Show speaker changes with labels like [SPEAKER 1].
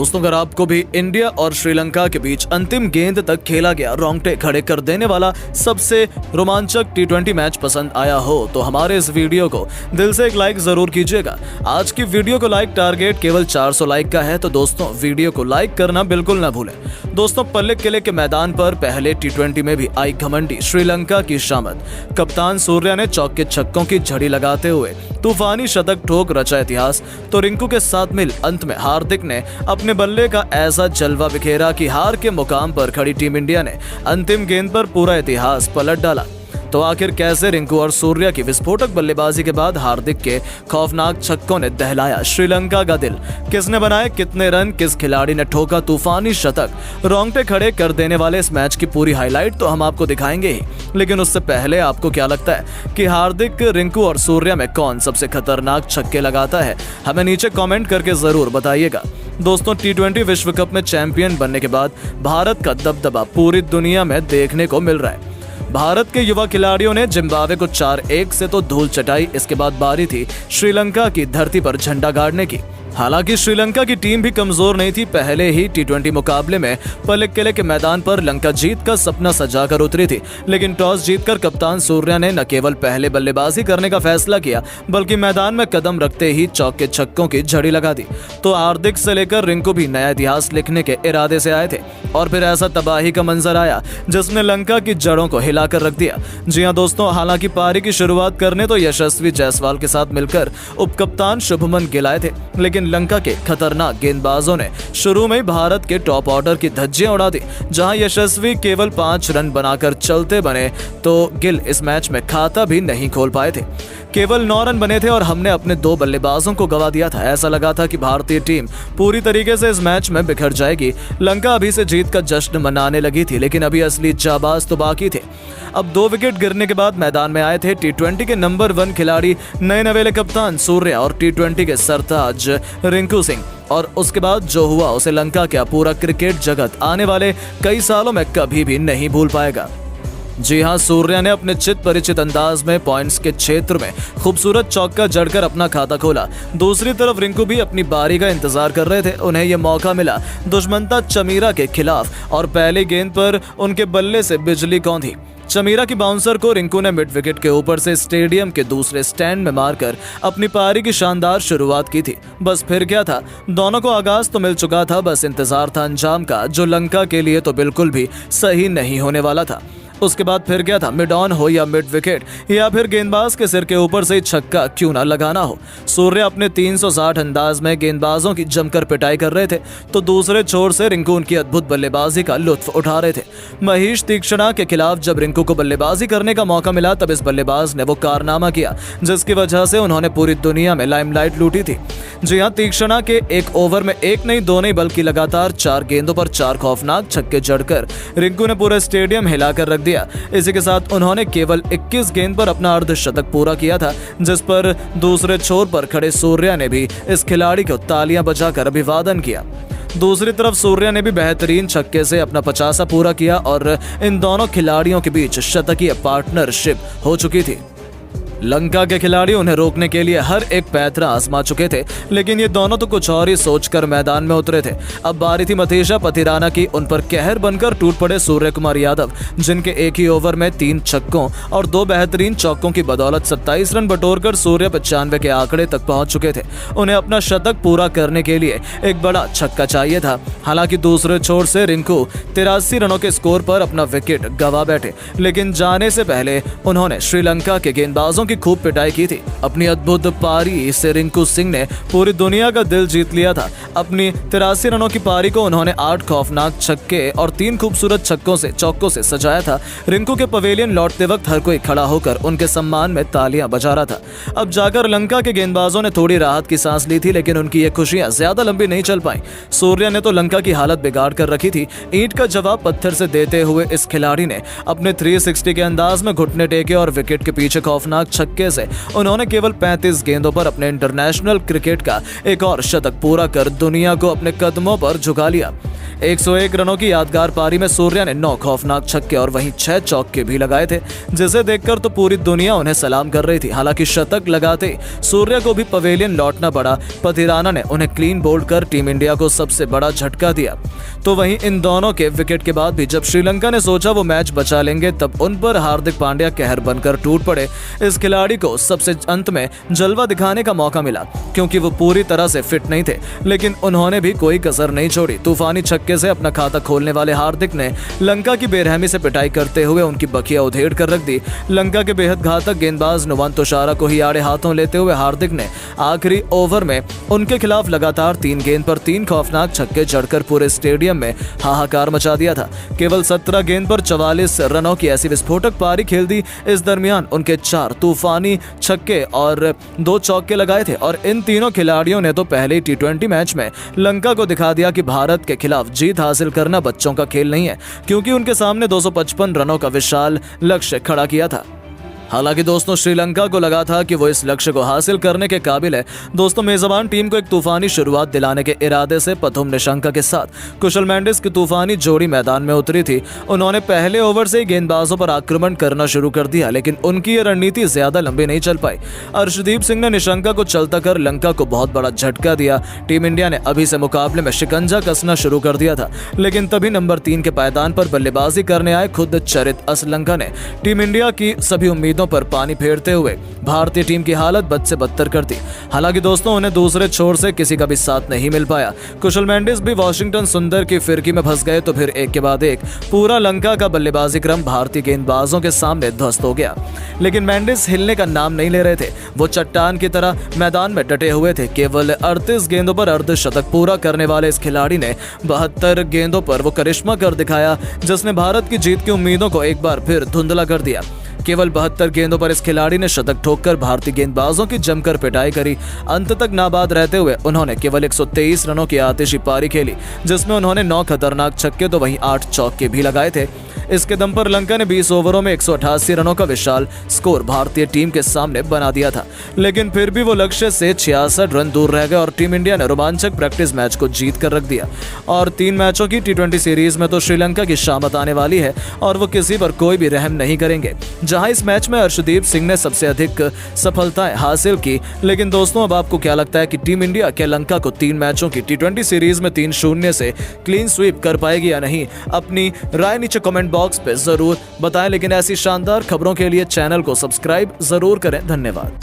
[SPEAKER 1] दोस्तों, अगर आपको भी इंडिया और श्रीलंका के बीच अंतिम गेंद तक खेला गया रोंगटे खड़े कर देने वाला सबसे रोमांचक टी20 मैच पसंद आया हो तो हमारे इस वीडियो को दिल से एक लाइक जरूर कीजिएगा। आज की वीडियो को लाइक टारगेट केवल 400 लाइक का है, तो दोस्तों वीडियो को लाइक करना बिल्कुल ना भूलें। दोस्तों, पल्लिक किले के मैदान पर पहले टी20 में भी आई घमंडी श्रीलंका की शामत। कप्तान सूर्या ने चौके छक्कों की झड़ी लगाते हुए तूफानी शतक ठोक रचा इतिहास, तो रिंकू के साथ मिल अंत में हार्दिक ने अपने बल्ले का ऐसा जलवा बिखेरा कि हार के मुकाम पर खड़ी टीम इंडिया ने अंतिम गेंद पर पूरा इतिहास पलट डाला। तो आखिर कैसे रिंकू और सूर्या की विस्फोटक बल्लेबाजी के बाद हार्दिक के खौफनाक छक्कों ने दहलाया श्रीलंका का दिल? किसने बनाए कितने रन, किस खिलाड़ी ने ठोका तूफानी शतक? रोंगटे खड़े कर देने वाले इस मैच की पूरी हाईलाइट तो हम आपको दिखाएंगे ही, लेकिन उससे पहले आपको क्या लगता है कि हार्दिक, रिंकू और सूर्या में कौन सबसे खतरनाक छक्के लगाता है? हमें नीचे कॉमेंट करके जरूर बताइएगा। दोस्तों, टी20 विश्व कप में चैंपियन बनने के बाद भारत का दबदबा पूरी दुनिया में देखने को मिल रहा है। भारत के युवा खिलाड़ियों ने जिम्बाब्वे को 4-1 से तो धूल चटाई। इसके बाद बारी थी श्रीलंका की धरती पर झंडा गाड़ने की। हालांकि श्रीलंका की टीम भी कमजोर नहीं थी। पहले ही टी20 मुकाबले में पल्लिक किले के मैदान पर लंका जीत का सपना सजाकर उतरी थी, लेकिन टॉस जीतकर कप्तान सूर्या ने न केवल पहले बल्लेबाजी करने का फैसला किया, बल्कि मैदान में कदम रखते ही चौके छक्कों की झड़ी लगा दी। तो हार्दिक से लेकर रिंकू भी नया इतिहास लिखने के इरादे से आए थे, और फिर ऐसा तबाही का मंजर आया जिसने लंका की जड़ों को हिलाकर रख दिया। जी हाँ दोस्तों, हालांकि पारी की शुरुआत करने तो यशस्वी जायसवाल के साथ मिलकर उपकप्तान शुभमन गिल आए थे, लेकिन लंका के खतरनाक गेंदबाजों ने शुरू में भारत के टॉप ऑर्डर की धज्जियां उड़ा दी। जहां यशस्वी केवल 5 रन बनाकर चलते बने, तो गिल इस मैच में खाता भी नहीं खोल पाए थे। केवल 9 रन बने थे और हमने अपने 2 बल्लेबाजों को गवा दिया था। ऐसा लगा था कि भारतीय टीम पूरी तरीके से इस मैच में बिखर जाएगी। लंका अभी से जीत का जश्न मनाने लगी थी, लेकिन अभी असली जाबाज तो बाकी थे। अब 2 विकेट गिरने के बाद मैदान में आए थे टी20 के नंबर 1 खिलाड़ी, नए नवेले कप्तान सूर्या और टी20 के सरताज रिंकू सिंह। और उसके बाद जो हुआ उसे लंका का पूरा क्रिकेट जगत आने वाले कई सालों में कभी भी नहीं भूल पाएगा। जी हां, सूर्या ने अपने चित परिचित अंदाज में पॉइंट्स के क्षेत्र में खूबसूरत चौका जड़कर अपना खाता खोला। दूसरी तरफ रिंकू भी अपनी बारी का इंतजार कर रहे थे। उन्हें यह मौका मिला दुश्मनता चमीरा के खिलाफ, और पहली गेंद पर उनके बल्ले से बिजली कौंधी। चमीरा की बाउंसर को रिंकू ने मिड विकेट के ऊपर से स्टेडियम के दूसरे स्टैंड में मारकर अपनी पारी की शानदार शुरुआत की थी। बस फिर क्या था, दोनों को आगाज तो मिल चुका था, बस इंतजार था अंजाम का, जो लंका के लिए तो बिल्कुल भी सही नहीं होने वाला था। उसके बाद फिर क्या था, मिड ऑन हो या मिड विकेट, या फिर गेंदबाज के सिर के ऊपर से छक्का क्यों ना लगाना हो। सूर्या अपने 360 अंदाज में गेंदबाजों की जमकर पिटाई कर रहे थे, तो दूसरे छोर से रिंकू उनकी अद्भुत बल्लेबाजी का लुत्फ उठा रहे थे। महेश तीक्षणा के खिलाफ जब रिंकू को बल्लेबाजी करने का मौका मिला, तब इस बल्लेबाज ने वो कारनामा किया जिसकी वजह से उन्होंने पूरी दुनिया में लाइमलाइट लूटी थी। जी हाँ, तीक्षणा के एक ओवर में 1 नहीं 2 नहीं बल्कि लगातार 4 गेंदों पर 4 खौफनाक छक्के जड़कर रिंकू ने पूरा स्टेडियम हिलाकर रख दिया। इसी के साथ उन्होंने केवल 21 गेंद पर अपना अर्धशतक पूरा किया था, जिस पर दूसरे छोर पर खड़े सूर्या ने भी इस खिलाड़ी को तालियां बजाकर अभिवादन किया। दूसरी तरफ सूर्या ने भी बेहतरीन छक्के से अपना 50 पूरा किया, और इन दोनों खिलाड़ियों के बीच शतकीय पार्टनरशिप हो चुकी थी। लंका के खिलाड़ी उन्हें रोकने के लिए हर एक पैंतरा आजमा चुके थे, लेकिन ये दोनों तो कुछ और ही सोचकर मैदान में उतरे थे। अब बारी थी मथीशा पथिराना की। उन पर कहर बनकर टूट पड़े सूर्य कुमार यादव, जिनके एक ही ओवर में 3 छक्कों और 2 बेहतरीन चौकों की बदौलत 27 रन बटोरकर सूर्य 95 के आंकड़े तक पहुंच चुके थे। उन्हें अपना शतक पूरा करने के लिए एक बड़ा छक्का चाहिए था। हालांकि दूसरे छोर से रिंकू 83 रनों के स्कोर पर अपना विकेट गंवा बैठे, लेकिन जाने से पहले उन्होंने श्रीलंका के गेंदबाजों खूब पिटाई की थी। अपनी अद्भुत पारी से रिंकू सिंह ने पूरी दुनिया का दिल जीत लिया था। अपनी 83 रनों की पारी को उन्होंने 8 खौफनाक छक्के और 3 खूबसूरत चौकों से सजाया था। रिंकू के पवेलियन लौटते वक्त हर कोई खड़ा होकर उनके सम्मान में तालियां बजा रहा था। अब जाकर लंका के गेंदबाजों ने थोड़ी राहत की सांस ली थी, लेकिन उनकी ये खुशियां ज्यादा लंबी नहीं चल पाई। सूर्या ने तो लंका की हालत बिगाड़ कर रखी थी। ईंट का जवाब पत्थर से देते हुए इस खिलाड़ी ने अपने 360 के अंदाज में घुटने टेके और विकेट के पीछे खौफनाक छक्के से उन्होंने केवल 35 गेंदों पर अपने इंटरनेशनल क्रिकेट का एक और शतक पूरा कर दुनिया को अपने कदमों पर झुका लिया। 101 रनों की यादगार पारी में सूर्या ने 9 खौफनाक छक्के और वहीं 6 चौके भी लगाए थे, जिसे देखकर तो पूरी दुनिया उन्हें सलाम कर रही थी। हालांकि शतक लगाते सूर्या को भी पवेलियन लौटना पड़ा। पथिराना ने उन्हें क्लीन बोल्ड कर टीम इंडिया को सबसे बड़ा झटका दिया। तो वहीं इन दोनों के विकेट के बाद भी जब श्रीलंका ने सोचा वो मैच बचा लेंगे, तब उन पर हार्दिक पांड्या कहर बनकर टूट पड़े। इस खिलाड़ी को सबसे अंत में जलवा दिखाने का मौका मिला, क्योंकि वो पूरी तरह से फिट नहीं थे, लेकिन उन्होंने भी कोई कसर नहीं छोड़ी। तूफानी छक्के से अपना खाता खोलने वाले हार्दिक ने लंका की बेरहमी से पिटाई करते हुए उनकी बखिया उधेड़ कर रख दी। लंका के बेहद घातक गेंदबाज नुवान तुषारा को ही आड़े हाथों लेते हुए हार्दिक ने आखिरी ओवर में उनके खिलाफ लगातार 3 गेंद पर 3 खौफनाक छक्के जड़कर पूरे स्टेडियम में हाहाकार मचा दिया था। केवल 17 गेंद पर 44 रनों की ऐसी विस्फोटक पारी खेल दी। इस दरमियान उनके 4 तूफानी छक्के और 2 चौके लगाए थे और इन तीनों खिलाड़ियों ने तो पहले ही T20 मैच में लंका को दिखा दिया कि भारत के खिलाफ जीत हासिल करना बच्चों का खेल नहीं है, क्योंकि उनके सामने 255 रनों का विशाल लक्ष्य खड़ा किया था। हालांकि दोस्तों श्रीलंका को लगा था कि वो इस लक्ष्य को हासिल करने के काबिल है। दोस्तों मेजबान टीम को एक तूफानी शुरुआत दिलाने के इरादे से प्रथम निशंका के साथ कुशल मेंडिस की तूफानी जोड़ी मैदान में उतरी थी। उन्होंने पहले ओवर से ही गेंदबाजों पर आक्रमण करना शुरू कर दिया, लेकिन उनकी ये रणनीति ज्यादा लंबी नहीं चल पाई। अर्शदीप सिंह ने निशंका को चलता कर लंका को बहुत बड़ा झटका दिया। टीम इंडिया ने अभी से मुकाबले में शिकंजा कसना शुरू कर दिया था, लेकिन तभी नंबर 3 के पायदान पर बल्लेबाजी करने आए खुद चरित असलंका ने टीम इंडिया की सभी उम्मीदों पर पानी फेरते हुए भारतीय टीम की हालत बद से बदतर कर दी। हालांकि दोस्तों उन्हें दूसरे छोर से किसी का भी साथ नहीं मिल पाया। कुशल मेंडिस भी वॉशिंगटन सुंदर की फिरकी में फंस गए, तो फिर एक के बाद एक पूरा लंका का बल्लेबाजी क्रम भारतीय गेंदबाजों के सामने ध्वस्त हो गया। लेकिन मेंडिस हिलने का नाम नहीं ले रहे थे। वो चट्टान की तरह मैदान में डटे हुए थे। केवल 38 गेंदों पर अर्धशतक पूरा करने वाले इस खिलाड़ी ने 72 गेंदों पर वो करिश्मा कर दिखाया, जिसने भारत की जीत की उम्मीदों को एक बार फिर धुंधला कर दिया। केवल 72 गेंदों पर इस खिलाड़ी ने शतक ठोककर भारतीय गेंदबाजों की जमकर पिटाई करी। अंत तक नाबाद रहते हुए उन्होंने केवल 123 रनों की आतिशी पारी खेली, जिसमें उन्होंने 9 खतरनाक छक्के तो वहीं 8 चौके भी लगाए थे। इसके दम पर लंका ने 20 ओवरों में 188 रनों का विशाल स्कोर भारतीय टीम के सामने बना दिया था, लेकिन फिर भी वो लक्ष्य से 66 रन दूर रह गए और टीम इंडिया ने रोमांचक प्रैक्टिस मैच को जीत कर रख दिया। और 3 मैचों की T20 सीरीज में तो श्रीलंका की शामत आने वाली है और वो किसी पर कोई भी रहम नहीं करेंगे। जहां इस मैच में अर्शदीप सिंह ने सबसे अधिक सफलताएं हासिल की। लेकिन दोस्तों अब आपको क्या लगता है कि टीम इंडिया क्या लंका को 3 मैचों की T20 सीरीज में 3-0 से क्लीन स्वीप कर पाएगी या नहीं? अपनी राय नीचे कमेंट बॉक्स पे जरूर बताएं। लेकिन ऐसी शानदार खबरों के लिए चैनल को सब्सक्राइब जरूर करें। धन्यवाद।